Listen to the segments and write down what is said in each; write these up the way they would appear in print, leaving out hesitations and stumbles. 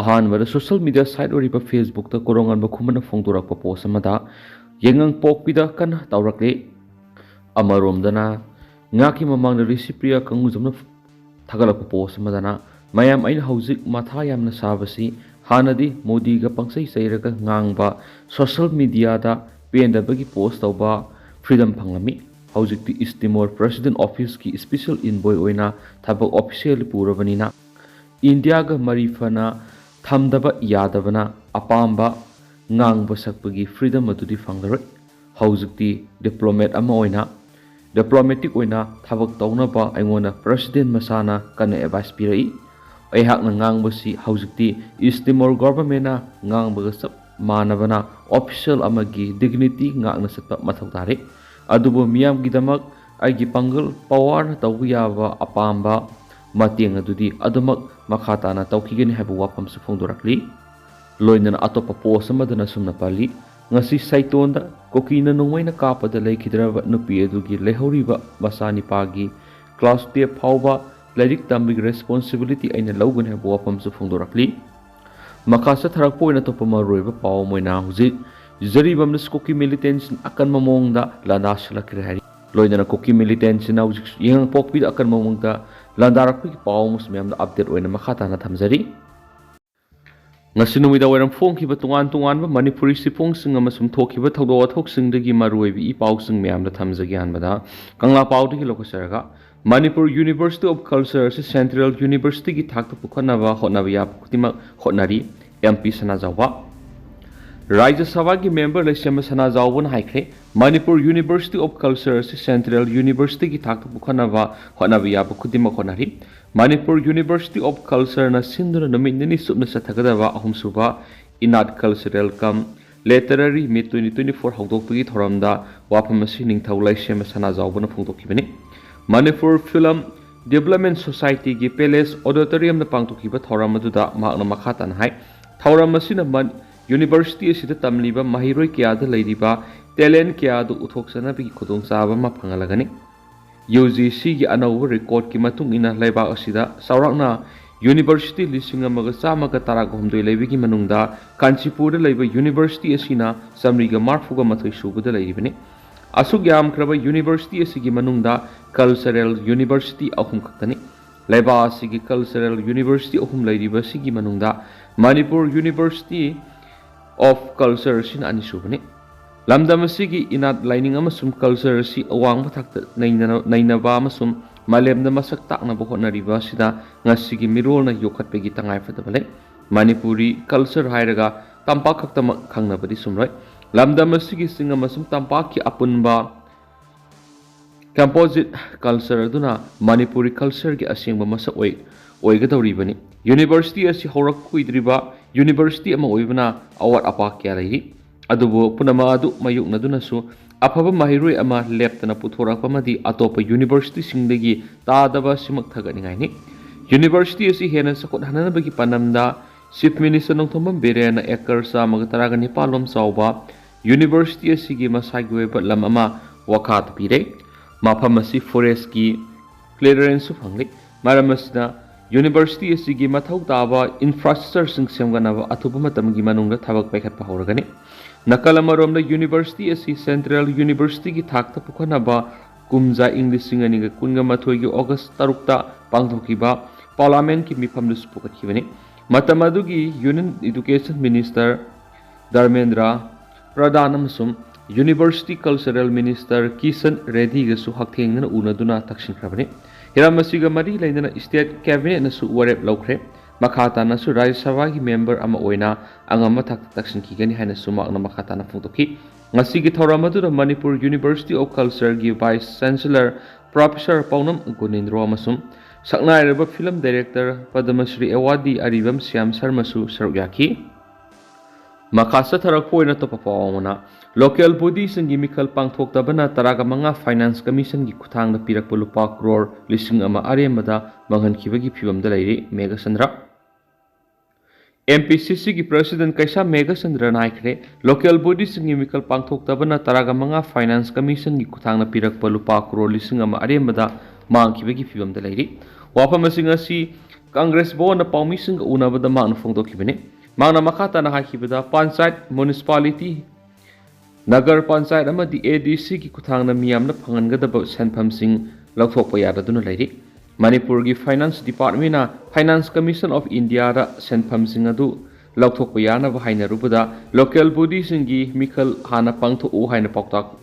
अहानबद social media site ओरिबा Facebook ता कोरोंगन खुमन फोंदोरकपा post अमदा येंगांगपोकपीदा कन तौरकले अमरोमदना ngaki mamangda recipe kangujamna thagalakpa post amadana mayam aina haujik matha yamna sabasi hanadi modi ga pangsai sairaga ngangba social media da pendabagi post tawba freedom phangami haujikti East Timor president office ki special envoy oina thabak official purabanina India ga marifana thamdaba yadabana apamba ngangba sakpagi freedom adudi phanglaroi haujikti diplomat ama oina diplomatic oina thabak tawnaba aingona president masana kana advice pirai aihakna ngangbasi haujikti East Timor government na ngangbaga sab manabana official amagi dignity ngakna satpa mathau tare adubo miyam gidamak aigi pangal power na tawbu yaba apamba mateng adudi adumak makhata na tawkigani habu wapam su phongdorakli loinana atopa post amadana sumna pali ngasi saitonda kokina nongwaina kapada leikidraba nupi adugi lehoriba masani pagi class 10 phauba lairik tambig responsibility aina logan habu wapam su phongdorakli makasa tharakpoina topama roiba paw moina huji Jeri bamnas kuki militant Akanba mawongda Landasilakhre hari loinana kuki militant na Yaingangpokpi akan mawongda Landarakpi paw mus meyamda update oina makhata na thamjari ngasinumida wairam phongkiba tungan ba manipuri sipong sing amasum thokiba thawdo athok singdagi maruibi i paw sing meyamda thamjagi anbada kangla pawdagi lokosaraga Manipur University of Culture se Central University ki thakta pukhanaba hotnabya kutima hotnari MP sana jawa Rajya Sabha ki member lesema sana jawbon haikre Manipur University of Culture se Central University ki thakta pukhanaba hotnabya kutima hotnari Manipur University of Culture na sindura namindani subna sathagadaba ahumsuba inat cultural kam literary meet 2024 hawdokpagi thoramda wapamasi ningthau lesema sana jawbon phongdokibani Manipur Film Development Society ki Palace Auditorium na pangtokiba thoram aduda makna makhatan hai thoram asina University asida tamliba mahiroi kyada leiriba talent kyadu uthoksana bi khudong chaba ma phangalagani UGC gi anau record ki matung ina laiba asida saurakna University lising amaga chamaga tarak homdoi leibi ki manungda Kanchipur leiba University asina samriga marfuga mathoi subuda leibani asuk yam kraba University asigi manungda Cultural University ahum kaktani laiba asigi Cultural University ahum leiriba sigi manungda Manipur University of Culture sin anisubani lamdam asigi inat lining amasum culture si awang bathakta nainaba amasum malemda masak takna bohonariba sida ngasigi mirol na yokhatpegi tangai fatabale Manipuri culture hairaga tampak khakta khangnabadi sumroi lamdam asigi singa masum tampak ki apunba composite culture duna Manipuri culture ki asingba masak oigadawribani University asi horak kuidriba University ama oibana award apa kya lairi adubo punama adu mayukna dunasu afaba mahiroi ama leptana puthorakpa madi atopa university singdagi tadaba simak thaganingai ni University asi hena sakot hananabagi panamda Chief Minister nongthomam berena acre sa magataraga nipalom sauba University asi gi masagi weba lam ama wakat pire Mapham asi forest ki clearance phangli maramasna University asigi mathau taba infrastructure sing semganaba athupa matamgi manungda thabak paikhatpa horagani nakalamaromda University asi Central University ki thakta pukhanaba kumja English singani kunga mathoi gi August 3 ta pangthokiba parliament ki mifamdu pukathibani matamadugi Union Education Minister Dharmendra Pradhan amasum University Cultural Minister Kishan Reddy ga su hakthengna unaduna takshin khrabani Hiramasiga mari lainana state cabinet na su warep laukre makhata na su Rajya Sabha ki member ama oina angama thak takshin kigani haina sumak na makhata na phungtoki ngasigi thoramadu da Manipur University of Culture gi Vice Chancellor Professor Paunam Gunindro amasum saknairaba film director Padma Shri Awadi Aribam Syam Sharma su sarugyaki makasa tharakpoina to papawona local body sangi mikal pangthok tabana taraga manga finance commission gi kuthang na pirak pulupa crore lising ama aremada manghan khibagi phibam da lairi Mega Sandra MPCC ki president kaisa Mega Sandra naikre local body sangi mikal pangthok tabana taraga manga finance commission gi kuthang na pirak pulupa crore lising ama aremada mang khibagi phibam da lairi wafam singa si Congress Bona Paumising Unaba the Mount Fongdokibini, Mana Makata Nahakibida, Pansite, Municipality, Nagar Pansite Amadi ADC ki Kutanga Miam the Panganga Senpam Sing Lakopayada Dunalady, Manipurgi Finance Department, Finance Commission of India, Senpam Singadu, Lakopayana Vahina Rubuda, local Buddhisingi, Mikal Hana Pangto Uhaina Poktak,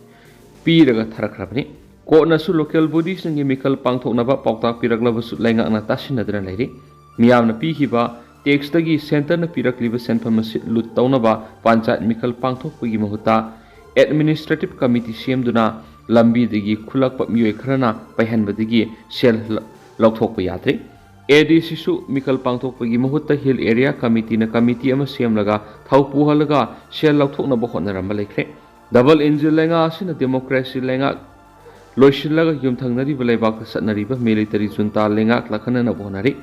Piraga Tarakrabni. Ko na su local bodies ng chemical pangthok na ba pautak piraglaba su lenga na tasin na dran lady miyam na pihi ba text gi center na piragliba senpam lut taw na ba panchayat chemical pangthok pagi mahuta administrative committee cm duna lambi digi khulak pa mioi kharana paihan badigi sel lokthok pa yatre adc su chemical pangthok pagi mahuta hill area committee na committee ama cm laga thau puhalaga sel lokthok na ba khona ram lekre double engine lenga asina democracy lenga Loishilaga Yumtanari Valebak Satnariba military junta lenga lakana na bonari.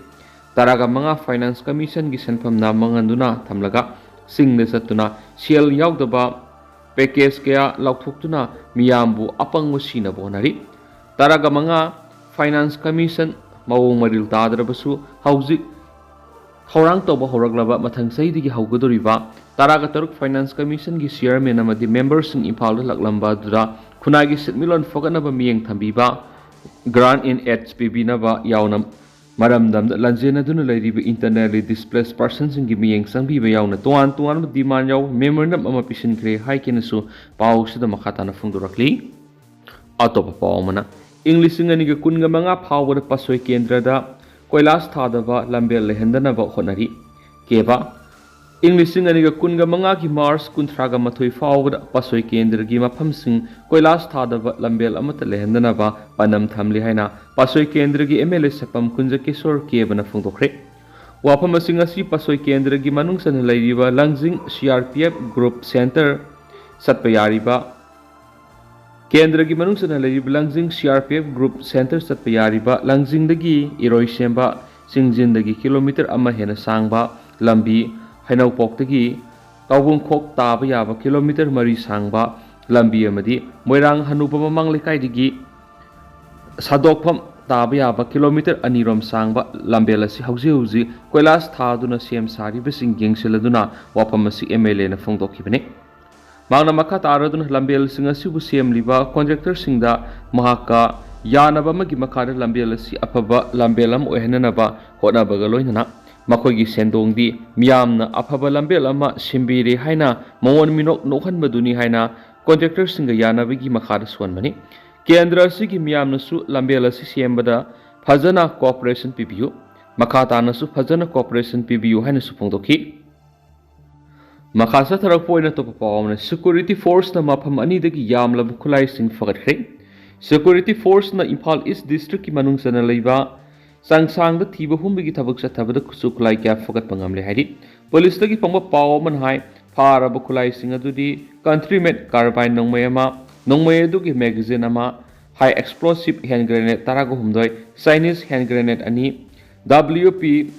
Taraga mga finance commission gisenpam na manganduna tamlaga singna satuna siel yaudaba package kaya lauktuktuna miyambu apang musina bonari. Taraga mga finance commission mawong maril tadrabasu Haojik Haurang toba horaglaba matang saydigi haugadoriba Taraga Taruk Finance Commission gi chairman amadi members in Impal laklamba dura Kunagi Sitmilon Foganaba Miyang Tambiba Grant in HPB Naba Yauna Maramdam Lanjena Dunaladi internally displaced persons in Gimiyang Sangiba Yauna Tuan Diman Yaw Memorandum Amapishin Kre Haikinasu Pau Sida Makatana Fundurakli Atopa Paumana English Singaniga Kungamanga Power Pasoi Kendrada Koilas Tadava Lambel Lehendanaba Honari Keva English Singaniga Kunga Mangaki Mars Kuntraga Matui Fawd Pasoi Kendragi Mapham Sing Koilas Tadava Lambel Amata Lehendanaba Panam Thamli Haina Pasoi Kendragi MLA Sapam Kunja Kisor Kevana Fungokre Wapam Singasi Pasoi Kendragi Manungsan Ladiva Langzing CRPF Group Center Satpayariba Kendragi Manungsan Ladiva Langzing CRPF Group Center Satpayariba Langzing Dagi Iroi Semba Singjin Dagi Kilometer Amahena Sangba Lambi Yaingangpokpi Kaubung Kok Taba Yaba Kilometer Mari Sangba Lambi Amadi Moirang Hanupa Mamang Lekai Digi Sadokpam Taba Yaba Kilometer Anirom Sangba Lambelasi Hauzi Koilas Taduna Siem Sari Besing Gengseladuna Wapamasi MLA na Fongdokibane Magna Makataradun Lambel Singasibu Siem Liba Contractor Singda Mahaka Yanaba Magi Makara Lambelasi Apaba Lambelam Ohenanaba Hona Bagaloinana Makogi Sendongdi Miamna Apaba Lambel Ama Simbiri Haina Mawon Minok Nohan Baduni Haina Contractor Singa Yanabigi Makara Swanmani Kendra Sigi Miamna Su Lambela Sisiembada Fazana Cooperation PBU Makatana Su Fazana Cooperation PBU Haina Supongdoki Makasa Tarakpoina Topapawna Security Force na Mapham Anidagi Yamla Bukulai Sing Fagathe Security Force na Impal East District ki Manungsana Leiba Sang da Tiba Humbigi Tabak Satabada Kusukulai Kya Fagat Pangamle Hari Police Tagi Pamba Pawaman Hai Para Bukulai Singadudi Countrymen Carbine Nongmayama Nongmayadugi Magazine Ama High Explosive Hand Grenade Tarago Humdoi Chinese Hand Grenade Ani WP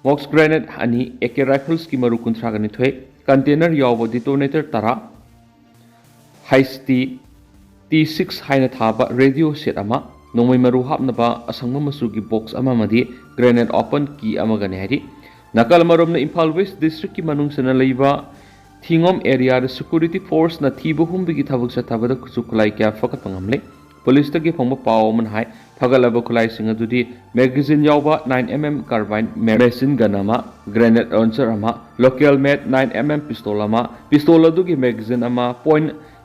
Mox Grenade Ani AK Rifles Ki Maru Kuntragani Thoi Container Yawo Detonator Tara High T6 Haina Thaba Radio Set Ama Nongmay Maru Hapnaba Asangma Masugi Box Amamadi Grenade Open Ki Amagani Hari Nakal Marom na Impal West District Ki Manungsana Leiba Thingom Area the Security Force na Tiba Humbigi Tabak Satabada Kusukulai Kya Fakat Pangamle Police Tagi Pangma Pawaman Hai Pagalaba Kulai Singadudi Magazine Yauba 9mm Carbine Machine Ganama Grenade Launcher Ama Local Made 9mm Pistol Ama Pistola Dugi Magazine Ama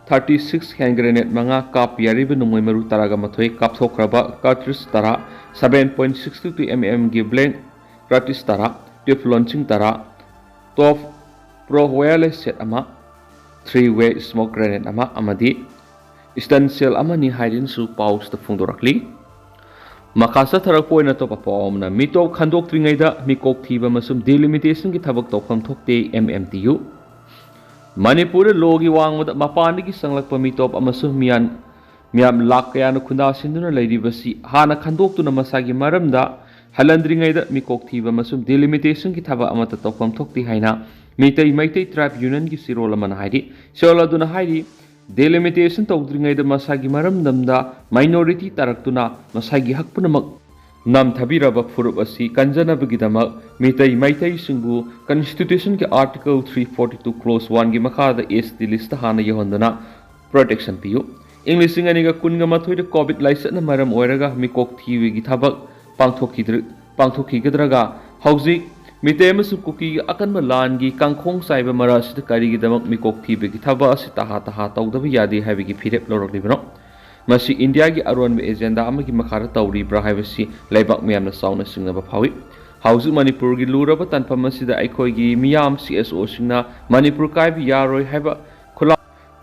.36 hand grenade mga kap yariba nungay maru taraga matoy kap thokraba cartridge tara 7.62 mm gi blank cartridge tara tip launching tara top pro wireless set ama 3-way smoke grenade ama amadi stun cell ama ni hiding su paus ta fungdorakli makasa tharakpoi na to papawm na mito khandok tringai da mikok thiba masum delimitation gi thabak tokam thokte mmtu Manipur logi wangwada mapandigi sanglakpa mitop amasung miyam lak kaya na kunda sinduna layribasi hana khandoktu masagi maramda halandringaida mikok thiba masum delimitation ki thaba amata tokpam thokti haina maitai tribe union ki sirola man haidi sola duna haidi delimitation tokdringaida masagi maramdamda minority taraktuna masagi hakpunamak namthabiraba furup asi kanjanabagidamak mitai maitai singbu constitution ke article 342 clause 1 gi makhada ST list hana yahondana protection piyu English singaniga kunga mathoida covid license maram oiraga mikok thiwi gi thabak pangthokhidraga Haojik mitai amasu kuki Akanba lan gi kangkhong saiba marasida karigidamak mikok thiwi gi thaba asi taha tawdaba yadi habigi phirep loroklibano Masi India ki aron be agenda amagi makhara tawri bra haibasi laibak miyamna sauna singnaba phawi Haojik Manipur gi luraba tanpam asida aikhoi gi miyam CSO singna Manipur kaibi yaroi haiba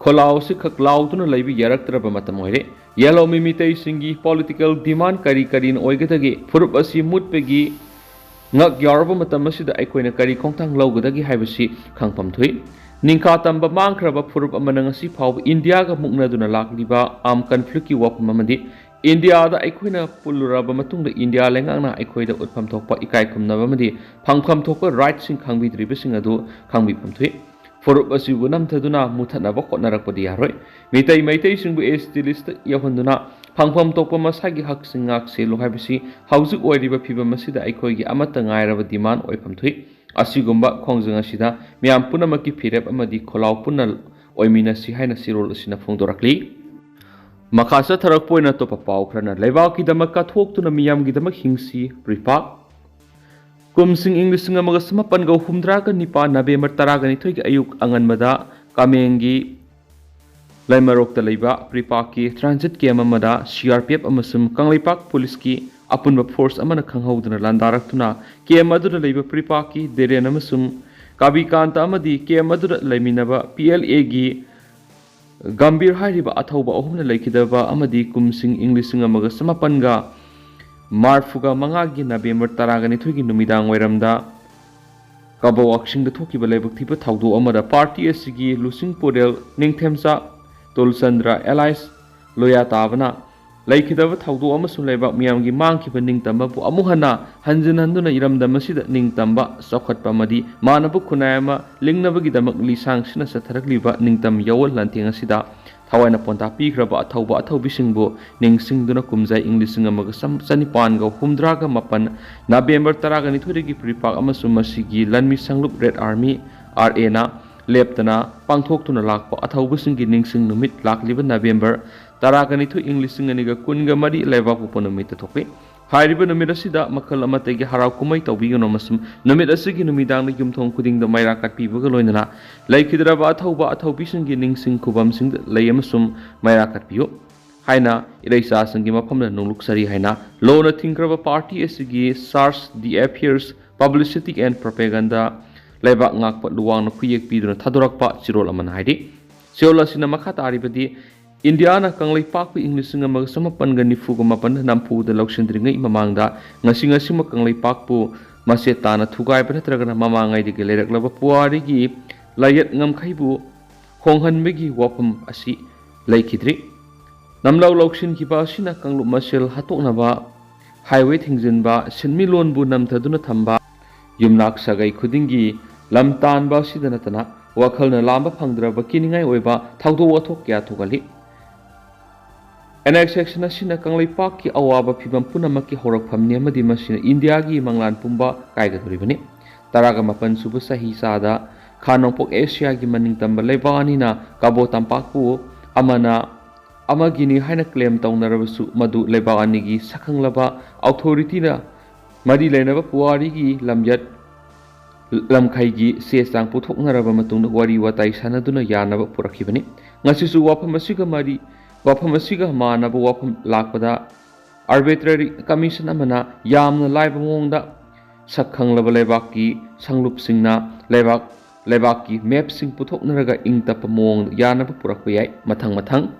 kholau se khaklaw tuna laibi yaraktraba matam hoire yellow mimitei singi political demand karin oigadagi furup asi mutpegi ngak yaraba matam asida aikhoina kari khongthang lawgadagi haibasi khangpam thui Ningka tamba mangkraba furup amanangasi phaw India ga muknaduna lakliba am conflict ki wapam amadi India da aikhoina puluraba matungda India lengangna aikhoida utpham thokpa ikai khumnaba amadi phangpham thokpa right sing khangbi sing adu khangbi phamthui furup asi bunam thaduna muthanaba khotnarakpadi yaroi mitai maitai singbu ST list yahonduna phangpham thokpa masagi hak singak se lohaibasi Haojik oiriba phibam asida aikhoigi amata ngairaba demand oipham thui Asigumba khongjang asida miyam punamaki phirep amadi kholaw punal oimina si haina sirol asina phongdorakli makhasa tharak poina to papaw khrana lewa ki damak ka thoktuna miyam gi damak hingsi pripak kumsing English singa maga samapan go humdra ka nipa November 10 ni thoigi ayuk anganmada kamengi laimarok ta leiba pripak ki transit camp amada CRPF amasum kangleipak police ki apunba force amana khanghauduna landarakhtuna kem adura leiba pripaki deren amasum kabikanta amadi kem adura leiminaba PLA gi gambir hairiba athauba ahumna leikidaba amadi kumsing English amaga samapanga marfuga mangagi November 13 gi numidang wairamda kabo aksing da thokiba leibak thiba thaudo amada party asigi lusing podel ningthemsa tolsandra allies loya tabana Laikidava thaudo amasung leibak miyamgi mangkiba ningtamba bu amuhana hanjinhanduna iramdam asida ningtamba sokhatpa amadi manabu khunayama lingnabagi-damak lisang sina satharakliba ningtam yawal lanteng asida thawaina ponta pikraba athauba athaubisingbu ningsingduna kumjai English amaga chanipan humdraga mapan November 12 gi pripak amasung masigi lanmi sanglup Red Army RA na leptana pangthoktuna lakpa athaubisingi ningsing numit lakliba November 12 English singaniga kunga mari leva puponumit thope hairiba numit asida makal amategi harau kumai tawbigano masum numit asigi numidang na yumthong khuding da maira katpibaga loinana laikhidraba athauba athaubisingi ningsing khubam sing layamasum maira katpiyo haina ireisa sangi mafamna nongluksari haina lona thingraba party asigi SARS the affairs publicity and propaganda leibak ngakpa luwang na khuyek piduna thadorakpa chirol aman haidi seola sina makha taribadi India na kanglai pakpi English amaga samapan ga nifuga mapan nampu da laukshendringai mamangda ngasi ma kanglai pakpu maseta na thugai pa natragana mamangai dige leiraklaba puari gi layat ngamkhaibu khonghanbegi wapam asi laikhidri namlau laukshin ki ba sina kanglu masel hatoknaba highway thingjinba sinmilon bu namthaduna thamba yumnak sagai khudingi lamtan ba sidanatana wakhalna lamba phangdraba kiningai oiba thaudo wathok kya thugali Annexation asina kanglai pakki awaba phibam punamaki horakphamni amadi masina India gi manglan pumba kaigadoribani taraga mapan suba sahi sada khanongpok Asia gi maning tamba leibani na kabo tampakpu amagini haina claim taunarabasu madu leibani gi sakhanglaba authority na mari leinaba puari gi lamjat lamkhai gi se sang puthoknaraba matungna wari watai sanaduna yanaba purakhibani ngasisu wafam asiga mari wafam asiga manaba wafam lakpada arbitrary commission amana yamna laiba mawongda sakhanglaba leibaki sanglup singna leibaki map sing puthoknaraga ingtapa mawongda yanaba purakpa yai mathang